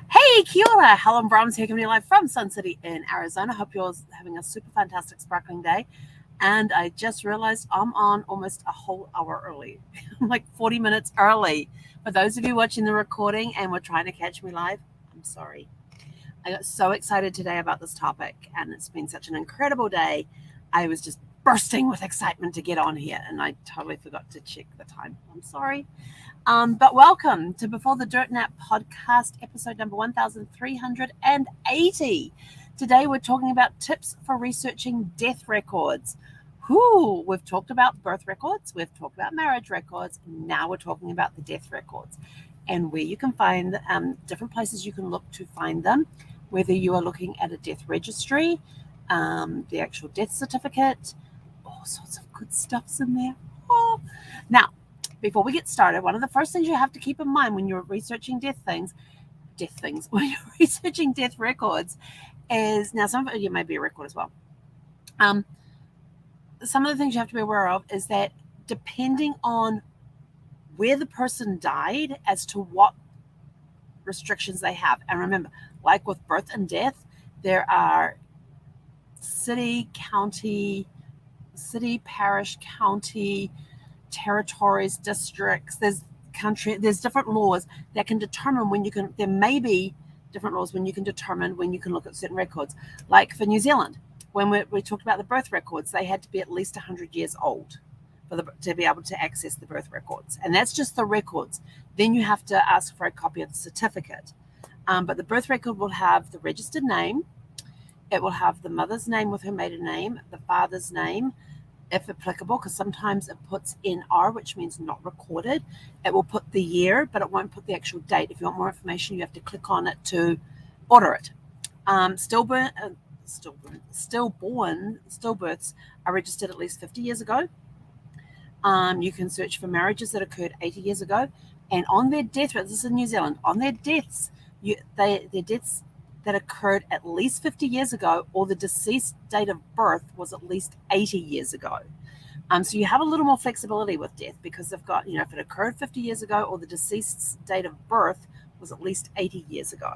Hey, kia ora. Helen Brahms here, coming live from Sun City in Arizona. Hope you're having a super fantastic, sparkling day. And I just realized I'm on almost a whole hour early. I'm like 40 minutes early. For those of you watching the recording and were trying to catch me live, I'm sorry. I got so excited today about this topic, and it's been such an incredible day. I was just bursting with excitement to get on here, and I totally forgot to check the time. I'm sorry. But welcome to Before the Dirt Nap podcast, episode number 1380. Today we're talking about tips for researching death records. We've talked about birth records, we've talked about marriage records, now we're talking about the death records and where you can find different places you can look to find them, whether you are looking at a death registry, the actual death certificate, all sorts of good stuff's in there. Now, before we get started, one of the first things you have to keep in mind when you're researching when you're researching death records is, now some of it may be a record as well. Some of the things you have to be aware of is that depending on where the person died as to what restrictions they have. And remember, like with birth and death, there are city, parish, county, territories, districts, there's different laws that can determine there may be different laws when you can determine when you can look at certain records. Like for New Zealand, when we talked about the birth records, they had to be at least 100 years old to be able to access the birth records. And that's just the records. Then you have to ask for a copy of the certificate. But the birth record will have the registered name. It will have the mother's name with her maiden name, the father's name, if applicable, because sometimes it puts NR, which means not recorded. It will put the year, but it won't put the actual date. If you want more information, you have to click on it to order it. Stillbirths are registered at least 50 years ago. You can search for marriages that occurred 80 years ago. And on their death, this is in New Zealand, on their deaths, their deaths that occurred at least 50 years ago, or the deceased date of birth was at least 80 years ago. So you have a little more flexibility with death because they've got, if it occurred 50 years ago or the deceased's date of birth was at least 80 years ago.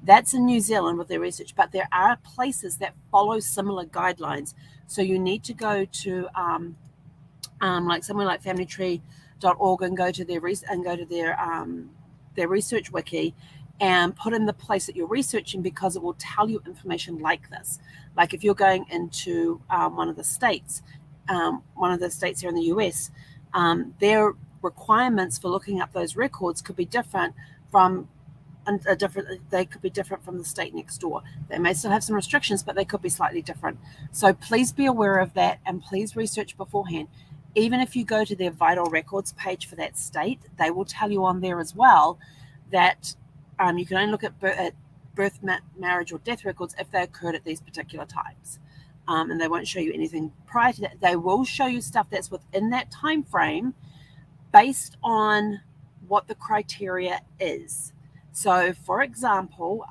That's in New Zealand with their research, but there are places that follow similar guidelines. So you need to go to like somewhere like familytree.org and go to their research wiki and put in the place that you're researching, because it will tell you information like this. Like if you're going into one of the states here in the US, their requirements for looking up those records could be different from the state next door. They may still have some restrictions, but they could be slightly different. So please be aware of that, and please research beforehand. Even if you go to their vital records page for that state, they will tell you on there as well that you can only look at birth, marriage, or death records if they occurred at these particular times. And they won't show you anything prior to that. They will show you stuff that's within that time frame based on what the criteria is. So, for example,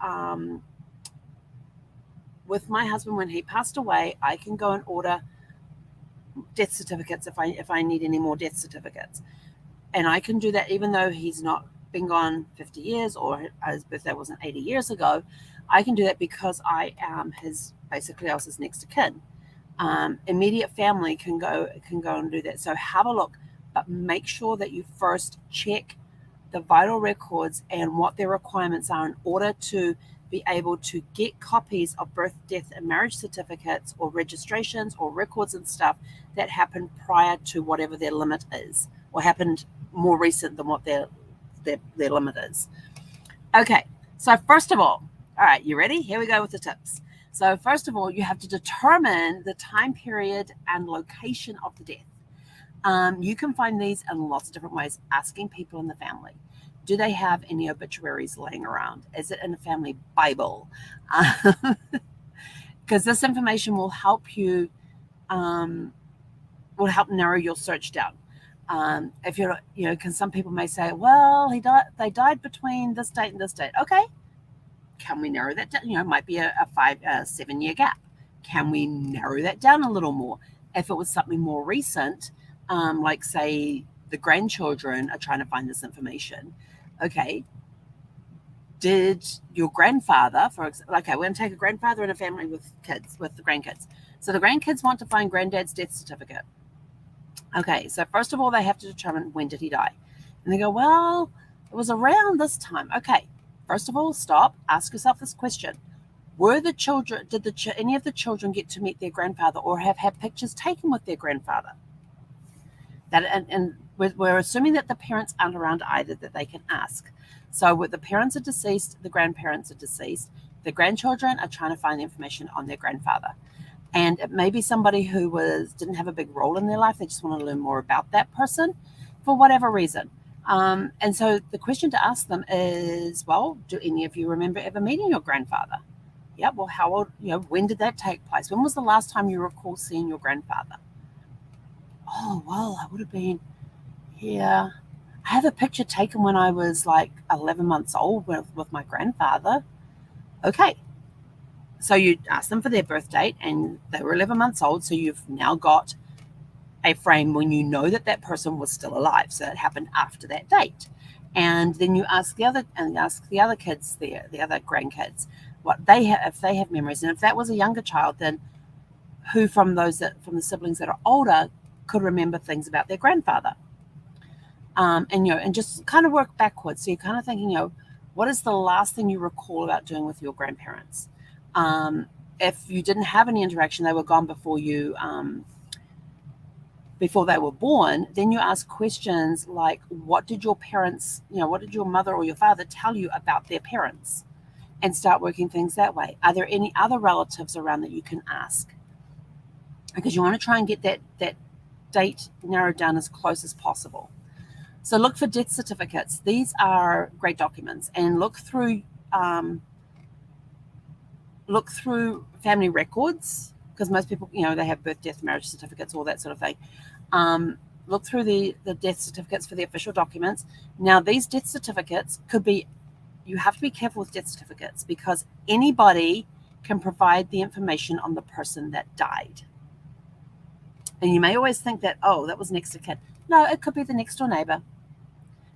with my husband, when he passed away, I can go and order death certificates if I need any more death certificates. And I can do that even though he's not been gone 50 years or his birthday wasn't 80 years ago. I can do that because I am I was his next of kin. Immediate family can go and do that. So have a look, but make sure that you first check the vital records and what their requirements are in order to be able to get copies of birth, death, and marriage certificates or registrations or records and stuff that happened prior to whatever their limit is, or happened more recent than what their limit is. Okay, so first of all right, you ready? Here we go with the tips. So first of all, you have to determine the time period and location of the death. You can find these in lots of different ways. Asking people in the family. Do they have any obituaries laying around? Is it in a family Bible? Because this information will help you, will help narrow your search down. If you're, because some people may say, well, they died between this date and this date. Okay, can we narrow that down? It might be a 7 year gap. Can we narrow that down a little more? If it was something more recent, like say the grandchildren are trying to find this information. Okay, did your grandfather, we're going to take a grandfather and a family with kids, with the grandkids. So the grandkids want to find granddad's death certificate. Okay, so first of all, they have to determine when did he die. And they go, well, it was around this time. Okay, first of all, stop, ask yourself this question. Were the children, did any of the children get to meet their grandfather or have had pictures taken with their grandfather? And we're assuming that the parents aren't around either, that they can ask. So when the parents are deceased, the grandparents are deceased, the grandchildren are trying to find information on their grandfather. And it may be somebody who didn't have a big role in their life. They just want to learn more about that person for whatever reason. And so the question to ask them is, well, do any of you remember ever meeting your grandfather? Yeah, well, how old, when did that take place? When was the last time you recall seeing your grandfather? Oh, well, I would have been here. I have a picture taken when I was like 11 months old with my grandfather. Okay. So you ask them for their birth date and they were 11 months old. So you've now got a frame when you know that that person was still alive. So it happened after that date. And then you ask the other kids, the other grandkids, what they have, if they have memories. And if that was a younger child, then who from the siblings that are older could remember things about their grandfather. And just kind of work backwards. So you're kind of thinking, what is the last thing you recall about doing with your grandparents? If you didn't have any interaction, they were gone before they were born, then you ask questions like, what did your parents, what did your mother or your father tell you about their parents? And start working things that way. Are there any other relatives around that you can ask? Because you want to try and get that date narrowed down as close as possible. So look for death certificates. These are great documents, and look through family records, because most people, they have birth, death, marriage certificates, all that sort of thing. Look through the death certificates for the official documents. Now, these death certificates you have to be careful with death certificates because anybody can provide the information on the person that died. And you may always think that, that was next of kin. No, it could be the next door neighbor.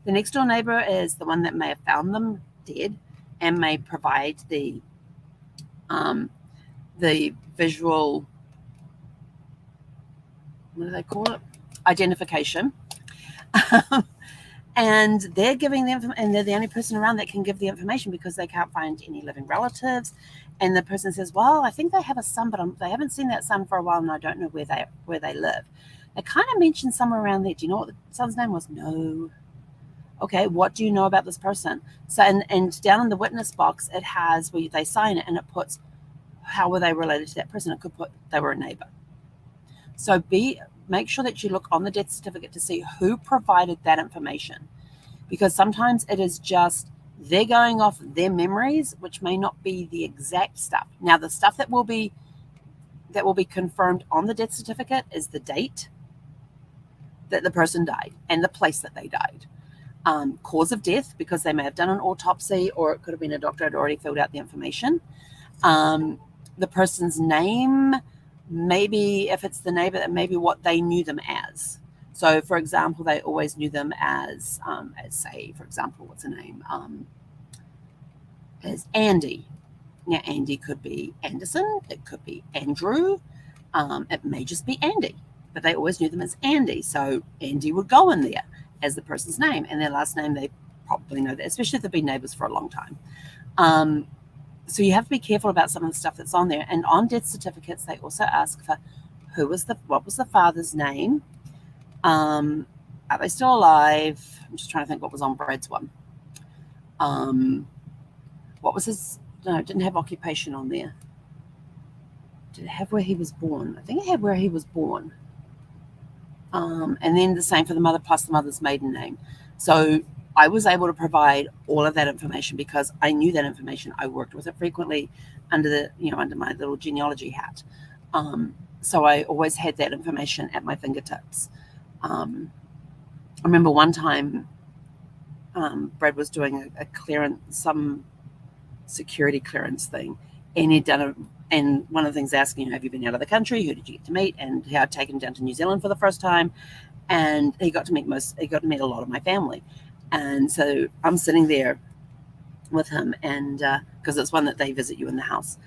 The next door neighbor is the one that may have found them dead and may provide the visual, what do they call it? Identification. And they're giving them, and they're the only person around that can give the information because they can't find any living relatives. And the person says, well, I think they have a son, but they haven't seen that son for a while, and I don't know where they live. They kind of mentioned somewhere around there. Do you know what the son's name was? No. Okay, what do you know about this person? So, and down in the witness box, it has where they sign it, and it puts how were they related to that person. It could put they were a neighbor. So make sure that you look on the death certificate to see who provided that information, because sometimes it is just they're going off their memories, which may not be the exact stuff. Now, the stuff that will be confirmed on the death certificate is the date that the person died and the place that they died. Cause of death, because they may have done an autopsy, or it could have been a doctor had already filled out the information. The person's name, maybe if it's the neighbor, that maybe what they knew them as. So, for example, they always knew them as say, for example, what's the name? As Andy. Now, Andy could be Anderson. It could be Andrew. It may just be Andy, but they always knew them as Andy. So Andy would go in there as the person's name, and their last name, they probably know that, especially if they've been neighbors for a long time. So you have to be careful about some of the stuff that's on there. And on death certificates, they also ask for what was the father's name? Are they still alive? I'm just trying to think what was on Brad's one. What was his? No, it didn't have occupation on there. Did it have where he was born? I think it had where he was born. And then the same for the mother plus the mother's maiden name. So I was able to provide all of that information because I knew that information. I worked with it frequently under my little genealogy hat. So I always had that information at my fingertips. I remember one time Brad was doing a clearance, some security clearance thing, and he'd done and one of the things asking, have you been out of the country? Who did you get to meet? And how I'd taken him down to New Zealand for the first time. and he got to meet a lot of my family. And so I'm sitting there with him, and because it's one that they visit you in the house,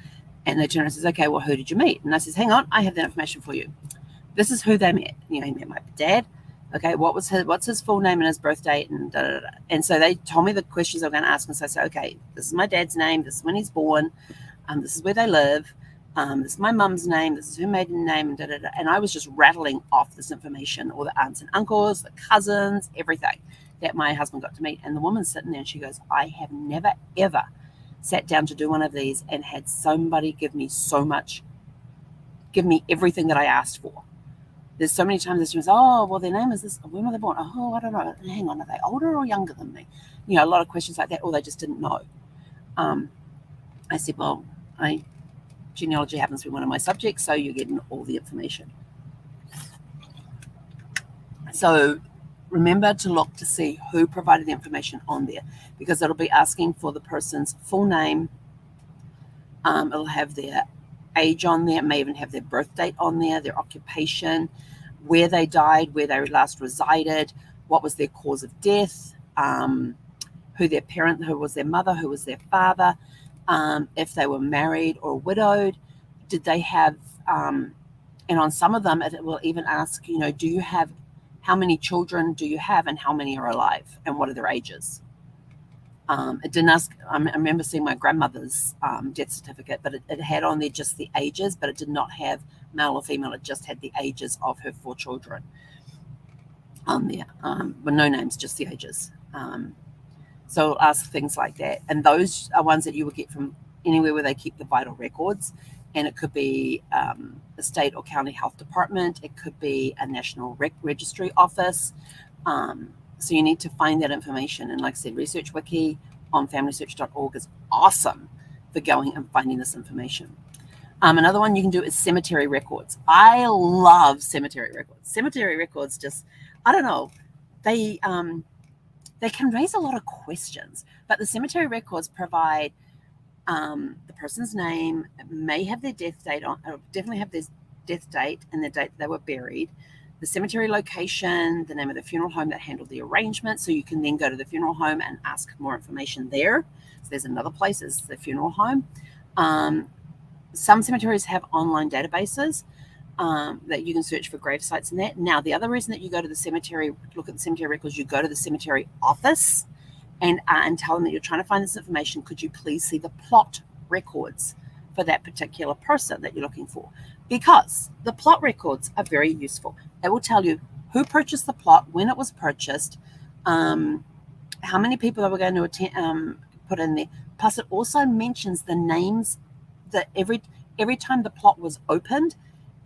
and they turn around and says, okay, well, who did you meet? And I says, hang on, I have that information for you. This is who they met. He met my dad. Okay, what's his full name and his birth date, and da, da, da. And so they told me the questions I was going to ask, and so I said, okay, this is my dad's name, this is when he's born, this is where they live, this is my mum's name, this is her maiden name, and da, da, da. And I was just rattling off this information, all the aunts and uncles, the cousins, everything that my husband got to meet. And the woman's sitting there, and she goes, I have never, ever sat down to do one of these and had somebody give me everything that I asked for. There's so many times this was, oh, well, their name is this. When were they born? Oh, I don't know. Hang on, are they older or younger than me? A lot of questions like that, or they just didn't know. I said, well, genealogy happens to be one of my subjects, so you're getting all the information. So remember to look to see who provided the information on there, because it'll be asking for the person's full name. It'll have their age on there. It may even have their birth date on there, their occupation, where they died, where they last resided, what was their cause of death, who was their mother, who was their father, if they were married or widowed, did they have, and on some of them it will even ask, how many children do you have and how many are alive and what are their ages? It didn't ask. I remember seeing my grandmother's death certificate, but it had on there just the ages, but it did not have male or female. It just had the ages of her 4 children on there, with no names, just the ages. So it'll ask things like that, and those are ones that you will get from anywhere where they keep the vital records. And it could be a state or county health department. It could be a national registry office. So you need to find that information. And like I said, Research Wiki on familysearch.org is awesome for going and finding this information. Another one you can do is cemetery records. I love cemetery records. Cemetery records just, I don't know, they can raise a lot of questions. But the cemetery records provide the person's name, may have their death date on, definitely have their death date and the date they were buried, the cemetery location, the name of the funeral home that handled the arrangement. So you can then go to the funeral home and ask more information there. So there's another place, is the funeral home. Some cemeteries have online databases that you can search for grave sites and that. Now, the other reason that you go to the cemetery, look at the cemetery records, you go to the cemetery office and tell them that you're trying to find this information. Could you please see the plot records for that particular person that you're looking for? Because the plot records are very useful. It will tell you who purchased the plot, when it was purchased, how many people are we going to put in there. Plus, it also mentions the names that every time the plot was opened,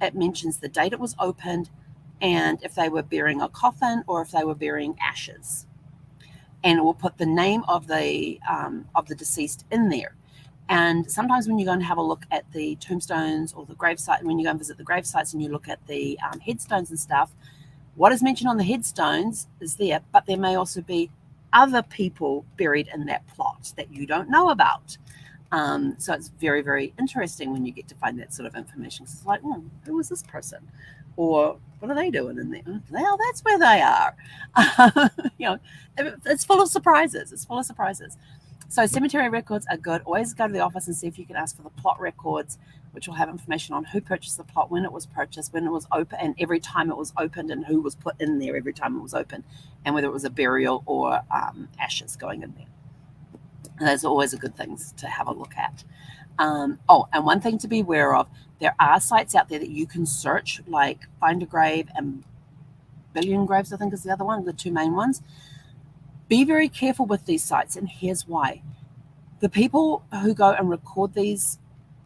it mentions the date it was opened and if they were burying a coffin or if they were burying ashes. And it will put the name of the deceased in there. And sometimes when you go and have a look at the tombstones or the gravesite, when you go and visit the gravesites and you look at the headstones and stuff, what is mentioned on the headstones is there, but there may also be other people buried in that plot that you don't know about. So it's very, very interesting when you get to find that sort of information. It's like, who was this person? Or what are they doing in there? Well, that's where they are. It's full of surprises. So cemetery records are good. Always go to the office and see if you can ask for the plot records, which will have information on who purchased the plot, when it was purchased, when it was open, and every time it was opened, and who was put in there every time it was opened, and whether it was a burial or ashes going in there. And those are always a good things to have a look at. And one thing to be aware of, there are sites out there that you can search, like Find a Grave and Billion Graves, I think is the other one, the two main ones. Be very careful with these sites, and here's why. The people who go and record these,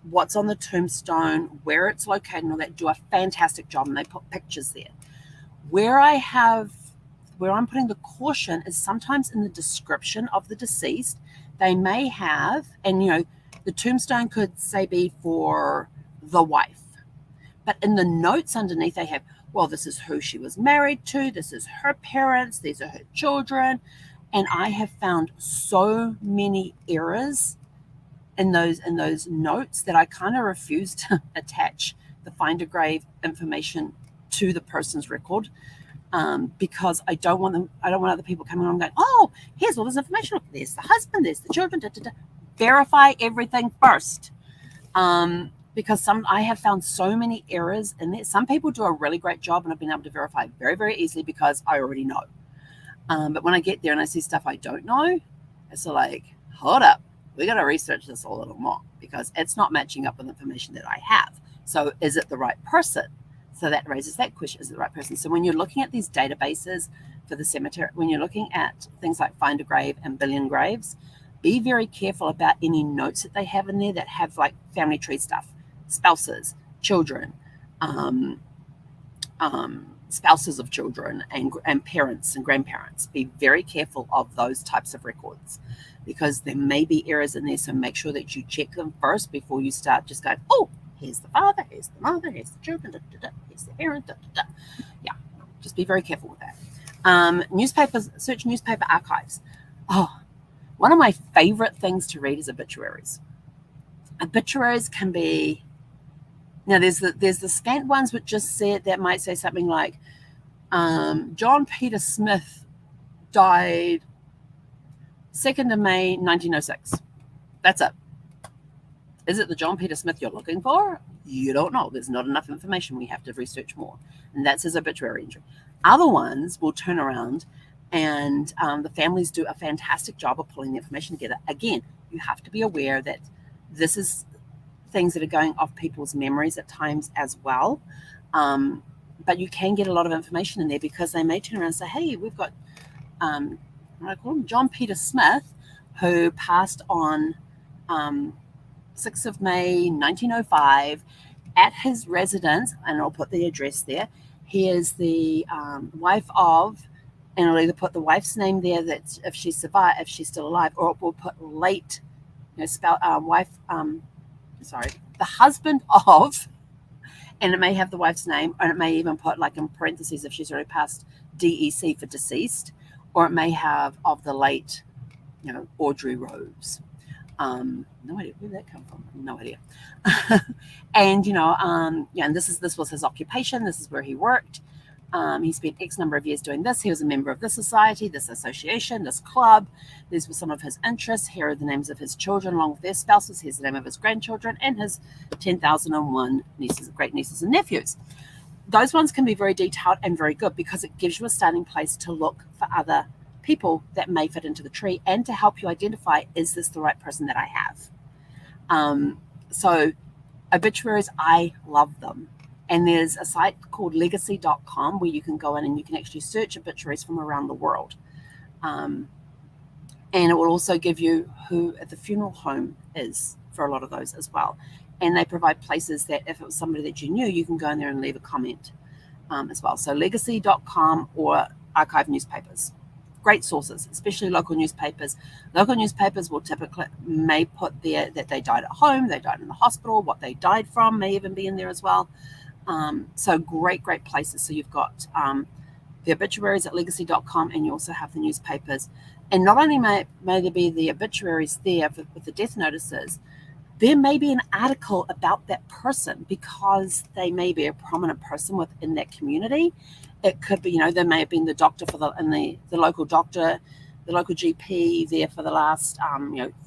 what's on the tombstone, where it's located, and all that, do a fantastic job, and they put pictures there. Where I'm putting the caution is sometimes in the description of the deceased, they may have, and the tombstone could say be for the wife, but in the notes underneath they have, well, this is who she was married to, this is her parents, these are her children. And I have found so many errors in those notes that I kind of refuse to attach the Find a Grave information to the person's record. because I don't want other people coming along going, oh, here's all this information. Look, there's the husband, there's the children. Da, da, da. Verify everything first. Because I have found so many errors in there. Some people do a really great job, and I've been able to verify very, very easily because I already know. But when I get there and I see stuff I don't know, it's like, hold up, we got to research this a little more because it's not matching up with information that I have. So is it the right person? So that raises that question, is it the right person? So when you're looking at these databases for the cemetery, when you're looking at things like Find a Grave and Billion Graves, be very careful about any notes that they have in there that have like family tree stuff, spouses, children, spouses of children, and parents and grandparents. Be very careful of those types of records because there may be errors in there. So make sure that you check them first before you start just going, oh, here's the father, here's the mother, here's the children, da, da, da, here's the parent, da, da, da. Yeah, just be very careful with that. Newspapers, search newspaper archives. Oh, one of my favorite things to read is obituaries. Obituaries can be, now there's the scant ones which just said, that might say something like, John Peter Smith died 2nd of May, 1906. That's it. Is it the John Peter Smith you're looking for? You don't know. There's not enough information. We have to research more. And that's his obituary entry. Other ones will turn around and the families do a fantastic job of pulling the information together. Again, you have to be aware that this is things that are going off people's memories at times as well. But you can get a lot of information in there because they may turn around and say, hey, we've got, what do I call him? John Peter Smith, who passed on 6th of May, 1905 at his residence, and I'll put the address there. He is the wife of, and I'll either put the wife's name there that if she survived, if she's still alive, or we'll put late, wife, the husband of, and it may have the wife's name, and it may even put like in parentheses if she's already passed DEC for deceased, or it may have of the late, Audrey Rose. No idea where that come from. No idea. And and this was his occupation. This is where he worked. He spent X number of years doing this. He was a member of this society, this association, this club. These were some of his interests. Here are the names of his children along with their spouses. Here's the name of his grandchildren and his 10,001 nieces, great nieces and nephews. Those ones can be very detailed and very good because it gives you a starting place to look for other people that may fit into the tree and to help you identify, is this the right person that I have? So obituaries, I love them. And there's a site called legacy.com where you can go in and you can actually search obituaries from around the world. And it will also give you who at the funeral home is for a lot of those as well. And they provide places that if it was somebody that you knew, you can go in there and leave a comment as well. So legacy.com or archive newspapers. Great sources, especially local newspapers. Local newspapers will typically may put there that they died at home, they died in the hospital, what they died from may even be in there as well. So great places. So you've got the obituaries at legacy.com and you also have the newspapers. And not only may there be the obituaries there with the death notices, there may be an article about that person because they may be a prominent person within that community. It could be, there may have been the doctor the local doctor, the local GP there for the last,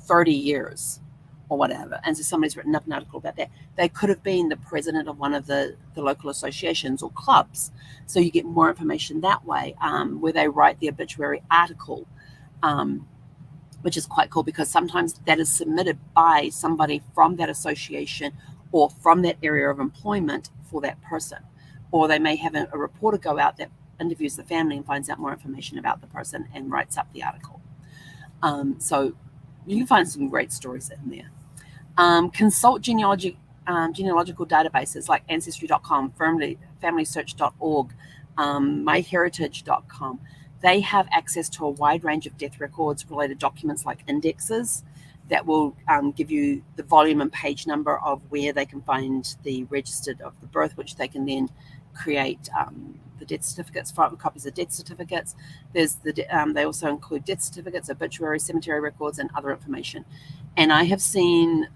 30 years or whatever. And so somebody's written up an article about that. They could have been the president of one of the local associations or clubs. So you get more information that way, where they write the obituary article, which is quite cool because sometimes that is submitted by somebody from that association or from that area of employment for that person. Or they may have a reporter go out that interviews the family and finds out more information about the person and writes up the article. So you can find some great stories in there. Consult genealogical databases like Ancestry.com, FamilySearch.org, MyHeritage.com. They have access to a wide range of death records related documents like indexes that will give you the volume and page number of where they can find the registered of the birth, which they can then create the death certificates, copies of death certificates. There's they also include death certificates, obituary, cemetery records, and other information. And I have seen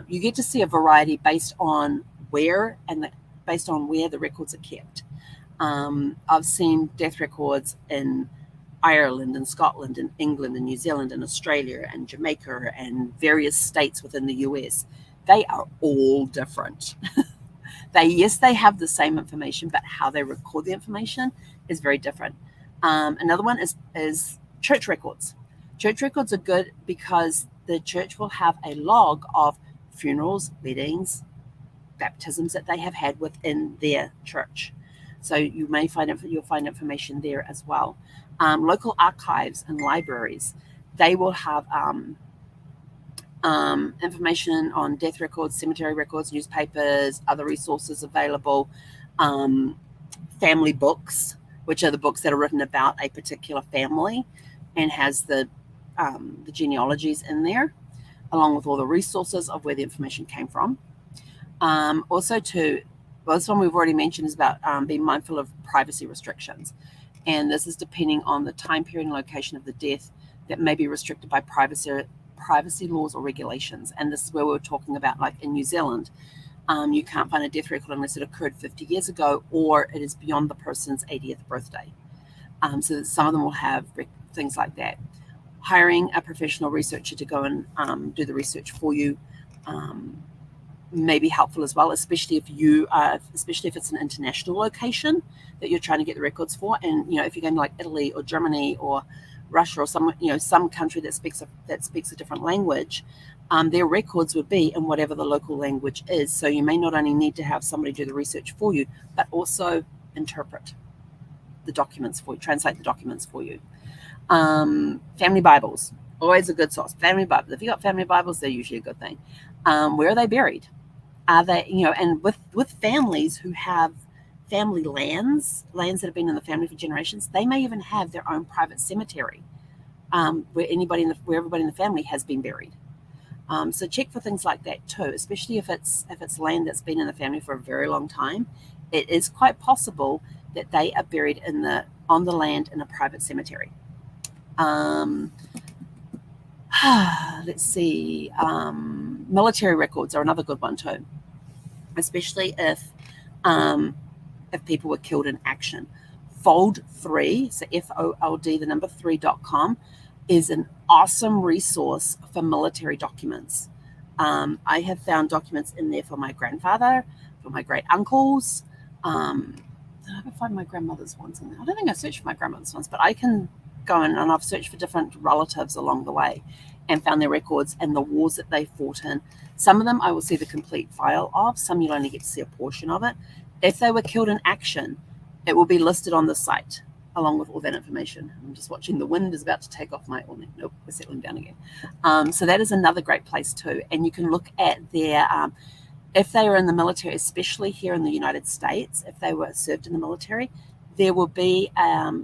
you get to see a variety based on where the records are kept. I've seen death records in Ireland and Scotland and England and New Zealand and Australia and Jamaica and various states within the US. They are all different. They have the same information, but how they record the information is very different. Another one is church records. Church records are good because the church will have a log of funerals, weddings, baptisms that they have had within their church. So you'll find information there as well. Local archives and libraries, they will have information on death records, cemetery records, newspapers, other resources available, family books, which are the books that are written about a particular family and has the genealogies in there, along with all the resources of where the information came from. Also, this one we've already mentioned is about being mindful of privacy restrictions. And this is depending on the time period and location of the death that may be restricted by privacy laws or regulations. And this is where we were talking about, like in New Zealand, you can't find a death record unless it occurred 50 years ago or it is beyond the person's 80th birthday. So some of them will have things like that. Hiring a professional researcher to go and do the research for you may be helpful as well, especially if it's an international location that you're trying to get the records for. And if you're going to like Italy or Germany or Russia or some country that speaks a different language, their records would be in whatever the local language is. So you may not only need to have somebody do the research for you, but also interpret the documents for you, translate the documents for you. Family Bibles, always a good source. Family Bibles. If you got family Bibles, they're usually a good thing. Where are they buried? Are they, and with families who have family lands that have been in the family for generations, they may even have their own private cemetery where everybody in the family has been buried. So check for things like that too, especially if it's land that's been in the family for a very long time. It is quite possible that they are buried on the land in a private cemetery. Let's see. Military records are another good one too, especially if people were killed in action. Fold3, so FOLD, the number 3.com, is an awesome resource for military documents. I have found documents in there for my grandfather, for my great uncles. Did I ever find my grandmother's ones in there? I don't think I searched for my grandmother's ones, but I can go in and I've searched for different relatives along the way and found their records and the wars that they fought in. Some of them I will see the complete file of. Some you'll only get to see a portion of it. If they were killed in action, it will be listed on the site along with all that information. I'm just watching the wind is about to take off my awning. Nope, we're settling down again. So that is another great place too. And you can look at their, if they were in the military, especially here in the United States, if they were served in the military, there will be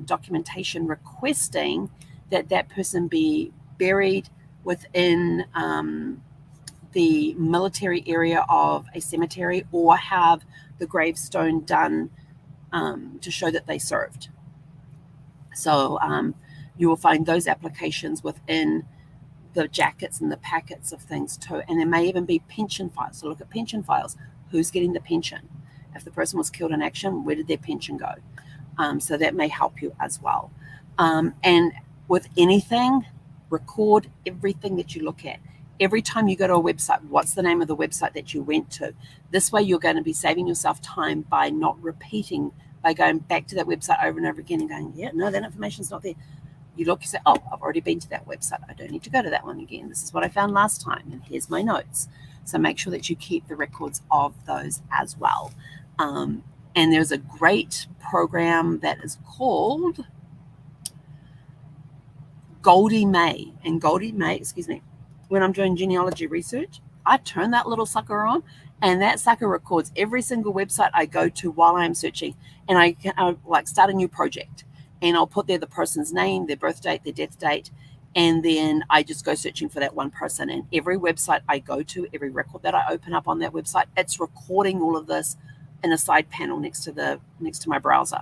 documentation requesting that person be buried within the military area of a cemetery or have the gravestone done to show that they served. So you will find those applications within the jackets and the packets of things too. And there may even be pension files. So look at pension files. Who's getting the pension? If the person was killed in action, where did their pension go? So that may help you as well. And with anything, record everything that you look at. Every time you go to a website, what's the name of the website that you went to? This way you're going to be saving yourself time by not repeating, by going back to that website over and over again and going, yeah, no, that information's not there. You look, you say, oh, I've already been to that website. I don't need to go to that one again. This is what I found last time, and here's my notes. So make sure that you keep the records of those as well. And there's a great program that is called Goldie May. And Goldie May, when I'm doing genealogy research, I turn that little sucker on, and that sucker records every single website I go to while I'm searching. And I like start a new project, and I'll put there the person's name, their birth date, their death date, and then I just go searching for that one person. And every website I go to, every record that I open up on that website, it's recording all of this in a side panel next to my browser.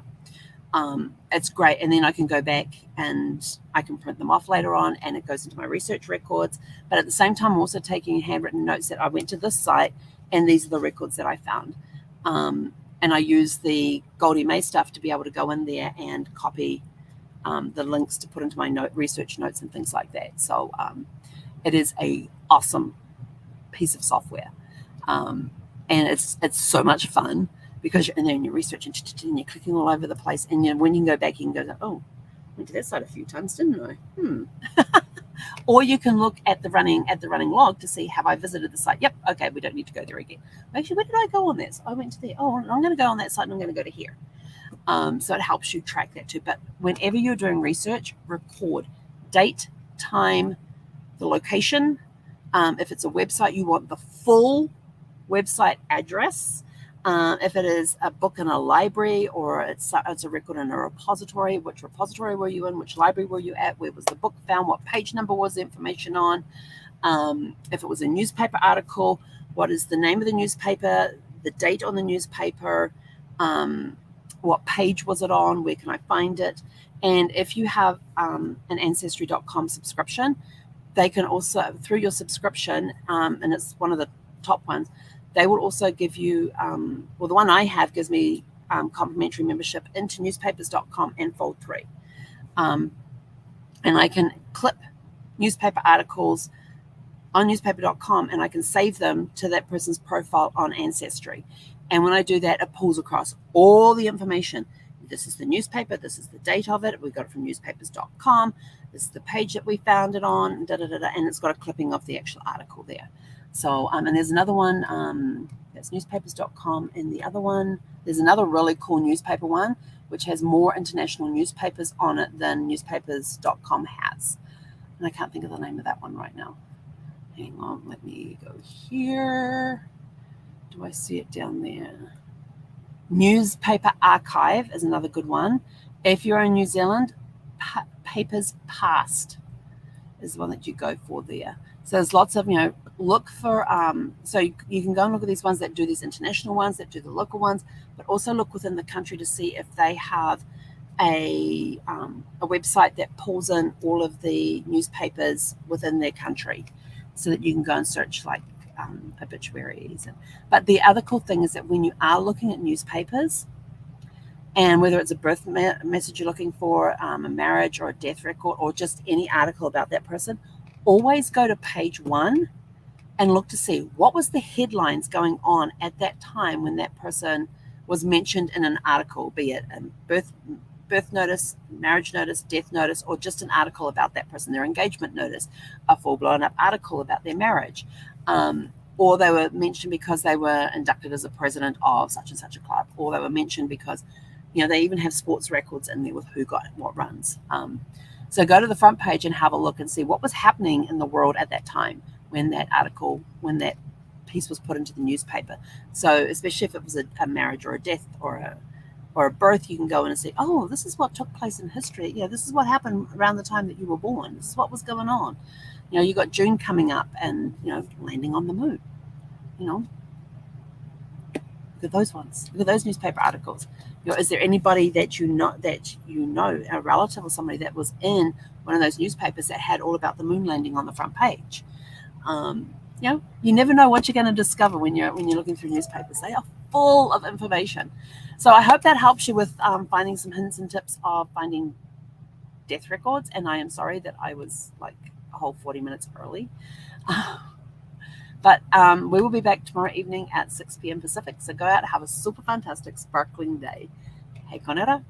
It's great. And then I can go back and I can print them off later on, and it goes into my research records. But at the same time, I'm also taking handwritten notes that I went to this site and these are the records that I found. And I use the Goldie May stuff to be able to go in there and copy the links to put into my research notes and things like that. So it is a awesome piece of software. And it's so much fun because and then you're researching and you're clicking all over the place. And when you can go back, you can go, oh, I went to that site a few times, didn't I? Or you can look at the running log to see, have I visited the site? Yep. Okay, we don't need to go there again. Actually, where did I go on this? I went to there. Oh, I'm going to go on that site and I'm going to go to here. So it helps you track that too. But whenever you're doing research, record date, time, the location. If it's a website, you want the full website address. If it is a book in a library or it's a record in a repository, which repository were you in? Which library were you at? Where was the book found? What page number was the information on? If it was a newspaper article, what is the name of the newspaper? The date on the newspaper? What page was it on? Where can I find it? And if you have an Ancestry.com subscription, they can also, through your subscription, and it's one of the top ones, they will also give you, well, the one I have gives me complimentary membership into newspapers.com and Fold3. And I can clip newspaper articles on newspaper.com and I can save them to that person's profile on Ancestry. And when I do that, it pulls across all the information. This is the newspaper. This is the date of it. We got it from newspapers.com. This is the page that we found it on, and it's got a clipping of the actual article there. So, and there's another one that's newspapers.com, and the other one, there's another really cool newspaper one, which has more international newspapers on it than newspapers.com has. And I can't think of the name of that one right now. Hang on, let me go here. Do I see it down there? Newspaper Archive is another good one. If you're in New Zealand, Papers Past is the one that you go for there. So there's lots of, look for, so you can go and look at these ones that do these international ones, that do the local ones, but also look within the country to see if they have a website that pulls in all of the newspapers within their country so that you can go and search like obituaries. But the other cool thing is that when you are looking at newspapers, and whether it's a birth message you're looking for, a marriage or a death record, or just any article about that person, always go to page 1 and look to see what was the headlines going on at that time when that person was mentioned in an article, be it a birth notice, marriage notice, death notice, or just an article about that person, their engagement notice, a full blown up article about their marriage. Or they were mentioned because they were inducted as a president of such and such a club, or they were mentioned because, they even have sports records in there with who got what runs. So go to the front page and have a look and see what was happening in the world at that time when that piece was put into the newspaper. So especially if it was a marriage or a death or a birth, you can go in and say, oh, this is what took place in history. This is what happened around the time that you were born. This is what was going on. You got June coming up and, landing on the moon. Look at those ones. Look at those newspaper articles. Is there anybody that you know, a relative or somebody that was in one of those newspapers that had all about the moon landing on the front page? You never know what you're going to discover when you're looking through newspapers. They are full of information. So I hope that helps you with finding some hints and tips of finding death records. And I am sorry that I was like a whole 40 minutes early. But we will be back tomorrow evening at 6 p.m. Pacific. So go out and have a super fantastic, sparkling day. Hey, Konera.